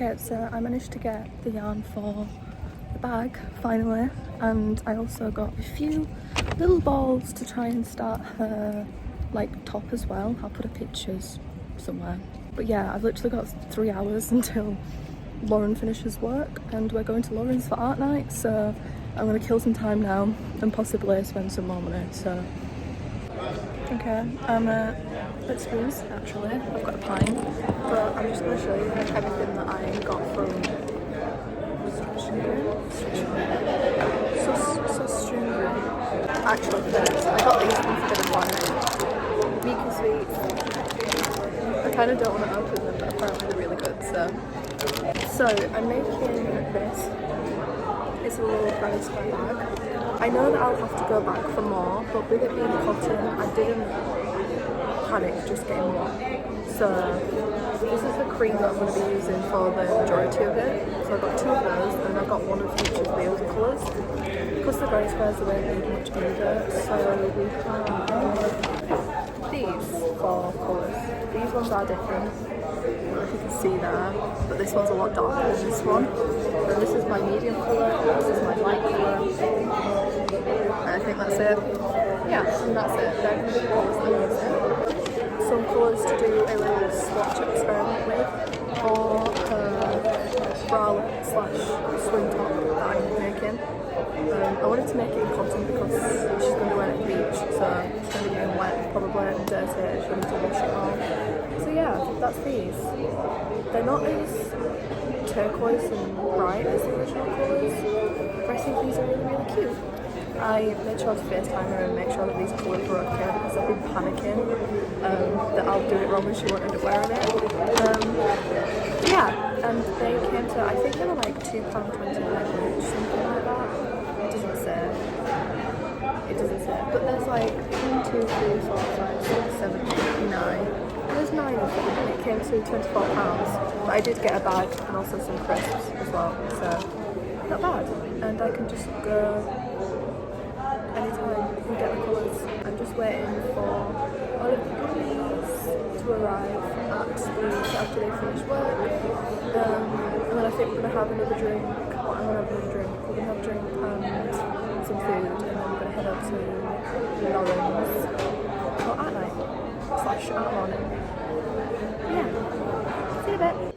Okay, so I managed to get the yarn for the bag finally, and I also got a few little balls to try and start her like top as well. I'll put her pictures somewhere. But yeah, I've literally got 3 hours until Lauren finishes work, and we're going to Lauren's for art night, so I'm gonna kill some time now and possibly spend some more money. So okay, I'm at Spoons actually. I've got a pint, but I'm just gonna show you everything that I got from Actually, first, I got these from Forbidden Planet. Meek and sweet. I kind of don't want to open them, but apparently they're really good, so I'm making this. It's a little granny square bag. I know that I'll have to go back for more, but with it being cotton, I didn't panic just getting more. So this is the cream that I'm going to be using for the majority of it. So I've got 2 of those, and I've got 1 of each of the other colours. Because the granny squares are don't need much either, so we have these 4 colours. These ones are different. I don't know if you can see there, but this one's a lot darker than this one. And this is my medium colour, this is my light colour. And I think that's it. Yeah, and that's it. They're going to be the colours that I'm using. Some colours to do a little swatch experiment with, or bralette / swing top that I'm making. I wanted to make it in cotton because she's going to wear it at the beach, so it's going to be getting wet, probably, and dirty. She'll need to wash it all. So yeah, that's these. They're not as turquoise and bright as the original colours, but I think these are really, really cute. I made sure to FaceTime her and make sure that these colours were okay because I've been panicking that I'll do it wrong and she won't end up wearing it. Yeah, and they came to, I think they were like £2.29 each, something like that. It doesn't say. It doesn't say. But there's like 1, 2, 3, 4, 5, 6, 7, 8, 9. There's 9 of them and it came to £24. But I did get a bag and also some crisps as well, so not bad. And I can just go anytime and get the colours. I'm just waiting for all of the goodies to arrive at the after they finish work. And then I think we're going to have another drink. Well, I'm going to have another drink. We're going to have a drink and some food, and then we're going to head up to Lauren's for art night / art morning. Yeah, see you in a bit.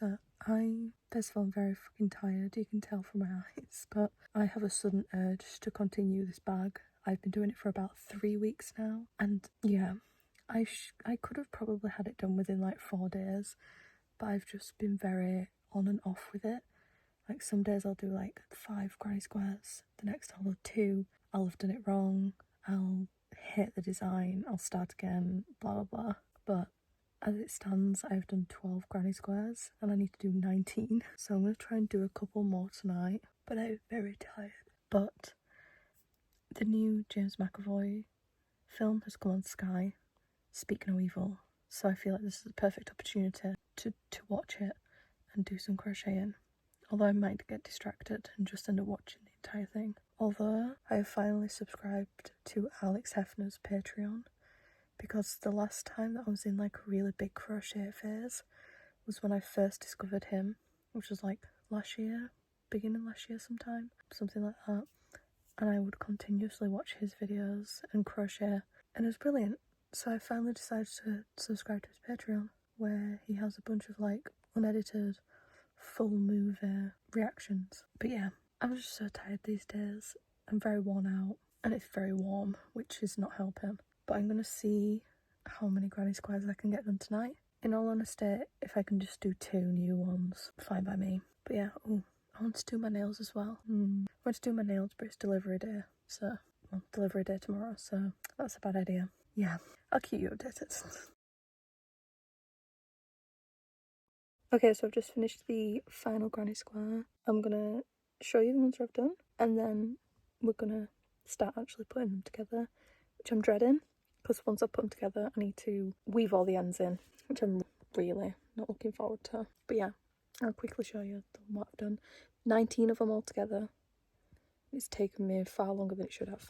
So first of all, I'm very fucking tired, you can tell from my eyes, but I have a sudden urge to continue this bag. I've been doing it for about 3 weeks now, and yeah, I could have probably had it done within like 4 days, but I've just been very on and off with it. Like some days I'll do like 5 granny squares, the next I'll do 2, I'll have done it wrong, I'll hit the design, I'll start again, blah blah blah. But as it stands, I've done 12 granny squares and I need to do 19. So I'm going to try and do a couple more tonight, but I'm very tired. But the new James McAvoy film has come on Sky, Speak No Evil, so I feel like this is the perfect opportunity to watch it and do some crocheting. Although I might get distracted and just end up watching the entire thing. Although I have finally subscribed to Alex Hefner's Patreon, because the last time that I was in like a really big crochet phase was when I first discovered him, which was like last year, beginning last year sometime, something like that. And I would continuously watch his videos and crochet, and it was brilliant. So I finally decided to subscribe to his Patreon, where he has a bunch of like unedited full movie reactions. But yeah, I'm just so tired these days. I'm very worn out and it's very warm, which is not helping. But I'm gonna see how many granny squares I can get done tonight. In all honesty, if I can just do 2 new ones, fine by me. But yeah, I want to do my nails as well. I want to do my nails, but it's delivery day, so delivery day tomorrow, so that's a bad idea. Yeah, I'll keep you updated. Okay, so I've just finished the final granny square. I'm gonna show you the ones I've done, and then we're gonna start actually putting them together, which I'm dreading, because once I put them together, I need to weave all the ends in, which I'm really not looking forward to. But yeah, I'll quickly show you what I've done. 19 of them all together. It's taken me far longer than it should have.